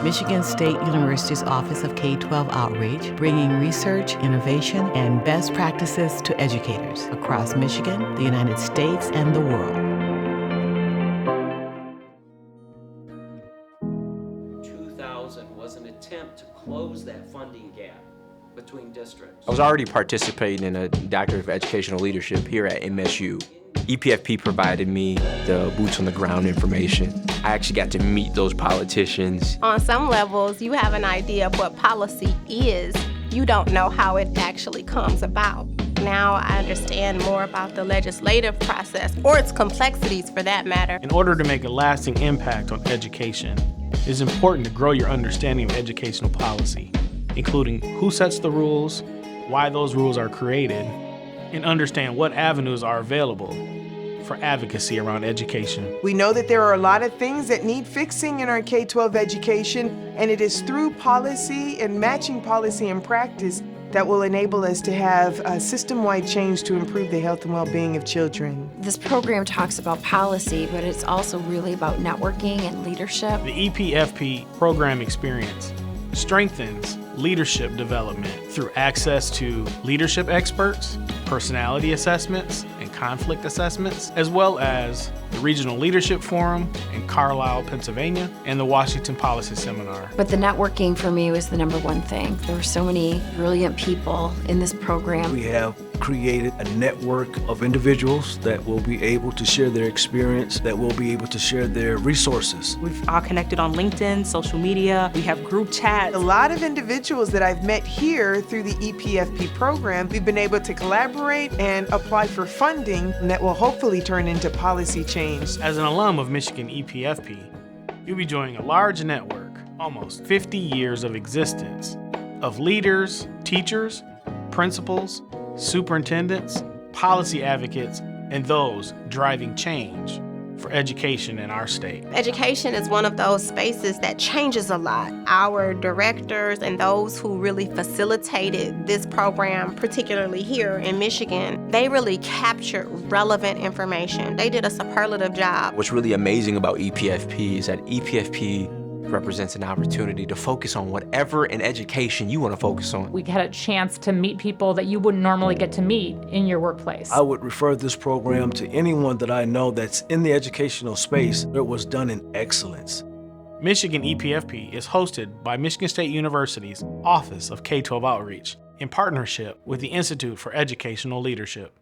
Michigan State University's Office of K-12 Outreach, bringing research, innovation, and best practices to educators across Michigan, the United States, and the world. 2000 was an attempt to close that funding gap between districts. I was already participating in a Doctorate of Educational Leadership here at MSU. EPFP provided me the boots on the ground information. I actually got to meet those politicians. On some levels, you have an idea of what policy is. You don't know how it actually comes about. Now I understand more about the legislative process, or its complexities for that matter. In order to make a lasting impact on education, it is important to grow your understanding of educational policy, including who sets the rules, why those rules are created, and understand what avenues are available for advocacy around education. We know that there are a lot of things that need fixing in our K-12 education, and it is through policy and matching policy and practice that will enable us to have a system-wide change to improve the health and well-being of children. This program talks about policy, but it's also really about networking and leadership. The EPFP program experience strengthens leadership development through access to leadership experts, personality assessments, and conflict assessments, as well as the Regional Leadership Forum in Carlisle, Pennsylvania, and the Washington Policy Seminar. But the networking for me was the number one thing. There were so many brilliant people in this program. We have created a network of individuals that will be able to share their experience, that will be able to share their resources. We've all connected on LinkedIn, social media, we have group chats. A lot of individuals that I've met here through the EPFP program, we've been able to collaborate and apply for funding that will hopefully turn into policy change. As an alum of Michigan EPFP, you'll be joining a large network, almost 50 years of existence, of leaders, teachers, principals, superintendents, policy advocates, and those driving change for education in our state. Education is one of those spaces that changes a lot. Our directors and those who really facilitated this program, particularly here in Michigan, they really captured relevant information. They did a superlative job. What's really amazing about EPFP is that EPFP represents an opportunity to focus on whatever in education you want to focus on. We had a chance to meet people that you wouldn't normally get to meet in your workplace. I would refer this program to anyone that I know that's in the educational space that was done in excellence. Michigan EPFP is hosted by Michigan State University's Office of K-12 Outreach in partnership with the Institute for Educational Leadership.